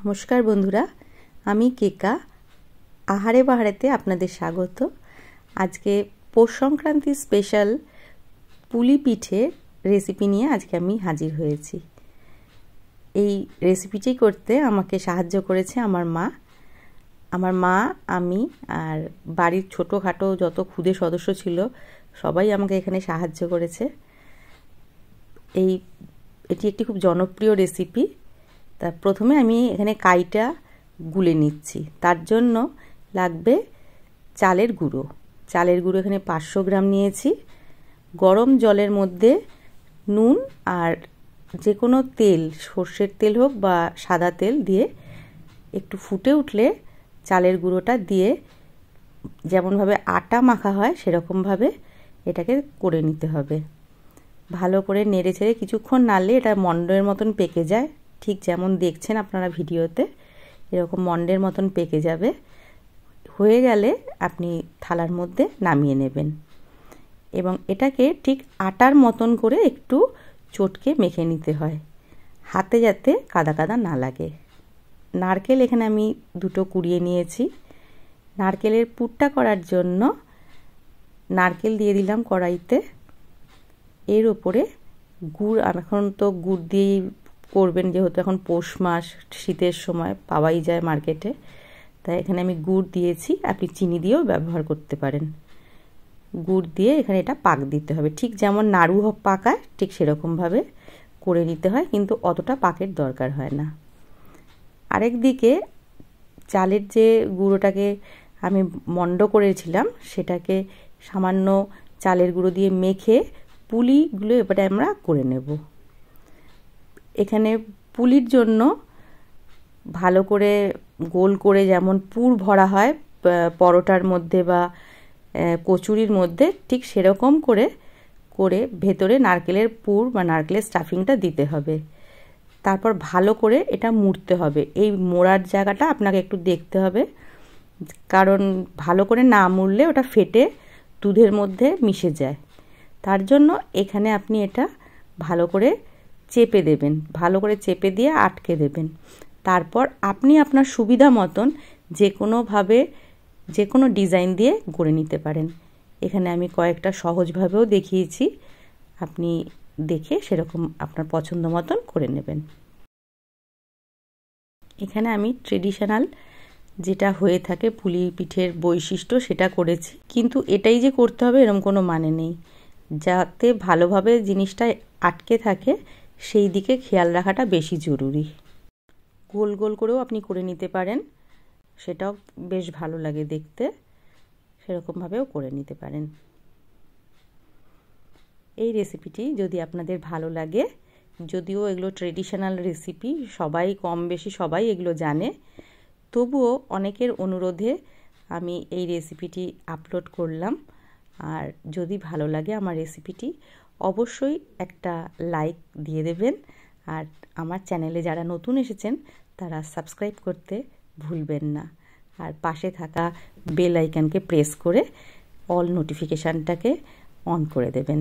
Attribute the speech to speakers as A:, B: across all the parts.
A: নমস্কার বন্ধুরা, আমি কেকা আহারে বাহারেতে আপনাদের স্বাগত। আজকে পৌষ সংক্রান্তি স্পেশাল পুলি পিঠে রেসিপি নিয়ে আজকে আমি হাজির হয়েছি। এই রেসিপিটি করতে আমাকে সাহায্য করেছে আমার মা, আমি আর বাড়ির ছোটোখাটো যত ক্ষুদে সদস্য ছিল সবাই আমাকে এখানে সাহায্য করেছে। এটি একটি খুব জনপ্রিয় রেসিপি। তা প্রথমে আমি এখানে কাইটা গুলে নিচ্ছি। তার জন্য লাগবে চালের গুঁড়ো। এখানে 500 গ্রাম নিয়েছি। গরম জলের মধ্যে নুন আর যে কোনো তেল, সর্ষের তেল হোক বা সাদা তেল দিয়ে একটু ফুটে উঠলে চালের গুঁড়োটা দিয়ে যেমনভাবে আটা মাখা হয় সেরকমভাবে এটাকে করে নিতে হবে। ভালো করে নেড়ে ছেড়ে কিছুক্ষণ নাড়লে এটা মন্ডের মতন পেকে যায়। ঠিক যেমন দেখছেন আপনারা ভিডিওতে, এরকম মন্ডের মতন পেকে যাবে। হয়ে গেলে আপনি থালার মধ্যে নামিয়ে নেবেন এবং এটাকে ঠিক আটার মতন করে একটু চটকে মেখে নিতে হয়, হাতে যাতে কাদা কাদা না লাগে। নারকেল এখানে আমি 2টো কুড়িয়ে নিয়েছি। নারকেলের পুরটা করার জন্য নারকেল দিয়ে দিলাম কড়াইতে। এর ওপরে গুড়, এখন তো গুড় দিয়েই করবেন যেহেতু এখন পৌষ মাস, শীতের সময় পাওয়াই যায় মার্কেটে, তাই এখানে আমি গুড় দিয়েছি। আপনি চিনি দিয়েও ব্যবহার করতে পারেন। গুড় দিয়ে এখানে এটা পাক দিতে হবে, ঠিক যেমন নাড়ু পাকায় ঠিক সেরকমভাবে করে নিতে হয়, কিন্তু অতটা পাকের দরকার হয় না। আরেক দিকে চালের যে গুঁড়োটাকে আমি মন্ড করেছিলাম সেটাকে সামান্য চালের গুঁড়ো দিয়ে মেখে পুলিগুলো এবারে আমরা করে নেব। এখানে পুলির জন্য ভালো করে গোল করে যেমন পুর ভরা হয় পরোটার মধ্যে বা কচুরির মধ্যে, ঠিক সেরকম করে ভেতরে নারকেলের পুর বা নারকেলের স্টাফিংটা দিতে হবে। তারপর ভালো করে এটা মুড়তে হবে। এই মোড়ার জায়গাটা আপনাকে একটু দেখতে হবে, কারণ ভালো করে না মুড়লে ওটা ফেটে দুধের মধ্যে মিশে যায়। তার জন্য এখানে আপনি এটা ভালো করে চেপে দেবেন, ভালো করে চেপে দিয়ে আটকে দেবেন। তারপর আপনি আপনার সুবিধা মতন যে কোনো ডিজাইন দিয়ে গড়ে নিতে পারেন। এখানে আমি কয়েকটা সহজভাবেও দেখিয়েছি, আপনি দেখে সেরকম আপনার পছন্দ মতন করে নেবেন। এখানে আমি ট্রেডিশনাল যেটা হয়ে থাকে পুলি পিঠের বৈশিষ্ট্য সেটা করেছি, কিন্তু এটাই যে করতে হবে এরকম কোনো মানে নেই। যাতে ভালোভাবে জিনিসটা আটকে থাকে সেই দিকে খেয়াল রাখাটা বেশি জরুরি। গোল গোল করেও আপনি করে নিতে পারেন, সেটাও বেশ ভালো লাগে দেখতে, সেরকমভাবেও করে নিতে পারেন। এই রেসিপিটি যদি আপনাদের ভালো লাগে, যদিও এগুলো ট্রেডিশনাল রেসিপি, কম বেশি সবাই এগুলো জানে, তবুও অনেকের অনুরোধে আমি এই রেসিপিটি আপলোড করলাম। আর যদি ভালো লাগে আমার রেসিপিটি, অবশ্যই একটা লাইক দিয়ে দেবেন। আর আমার চ্যানেলে যারা নতুন এসেছেন তারা সাবস্ক্রাইব করতে ভুলবেন না। আর পাশে থাকা বেল আইকনকে প্রেস করে অল নোটিফিকেশানটাকে অন করে দেবেন।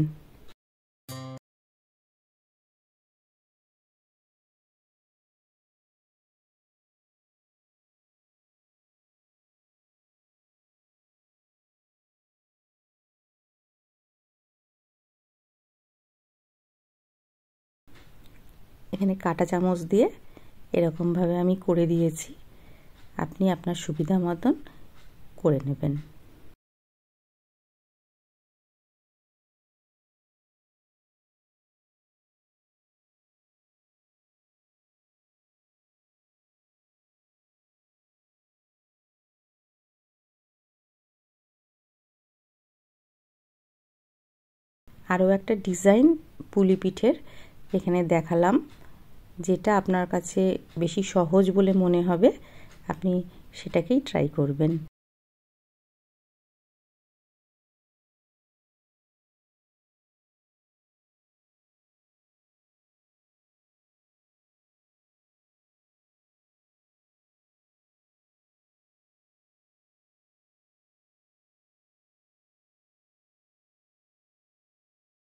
A: এখানে কাঁটা চামচ দিয়ে এরকমভাবে আমি করে দিয়েছি, আপনি আপনার সুবিধা মতন করে নেবেন। আরও একটা ডিজাইন পুলি পিঠের এখানে দেখালাম, যেটা আপনার কাছে বেশি সহজ বলে মনে হবে আপনি সেটাকেই ট্রাই করবেন।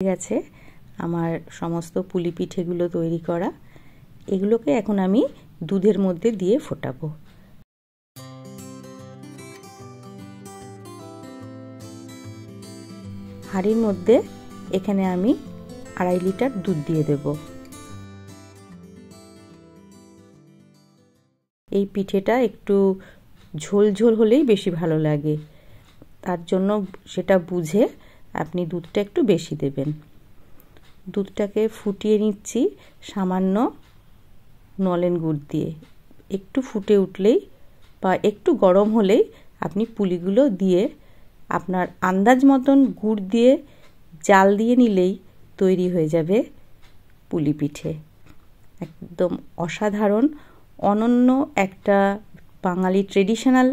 A: ঠিক আছে, আমার সমস্ত পুলি পিঠেগুলো তৈরি করা। এগুলোকে এখন আমি দুধের মধ্যে দিয়ে ফোটাবো। হাঁড়ির মধ্যে এখানে আমি 2.5 লিটার দুধ দিয়ে দেব। এই পিঠেটা একটু ঝোল ঝোল হলেই বেশি ভালো লাগে, তার জন্য সেটা বুঝে আপনি দুধটা একটু বেশি দেবেন। দুধটাকে ফুটিয়ে নিচ্ছি সামান্য নলেন গুড় দিয়ে। একটু ফুটে উঠলেই বা একটু গরম হলেই আপনি পুলিগুলো দিয়ে আপনার আন্দাজ মতন গুড় দিয়ে জাল দিয়ে নিলেই তৈরি হয়ে যাবে পুলি পিঠে। একদম অসাধারণ অনন্য একটা বাঙালি ট্রেডিশনাল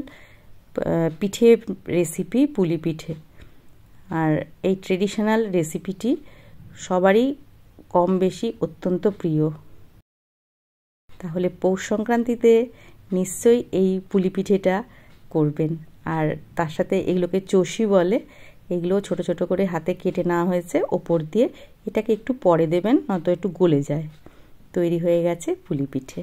A: পিঠে রেসিপি পুলি পিঠে। আর এই ট্রেডিশনাল রেসিপিটি সবারই কম বেশি অত্যন্ত প্রিয়। তাহলে পৌষ সংক্রান্তিতে নিশ্চয়ই এই পুলি পিঠেটা করবেন। আর তার সাথে এগুলোকে চষি বলে, এগুলো ছোট ছোট করে হাতে কেটে নেওয়া হয়েছে, ওপর দিয়ে এটাকে একটু পরে দেবেন, নয়তো একটু গলে যায়। তৈরি হয়ে গেছে পুলি পিঠে।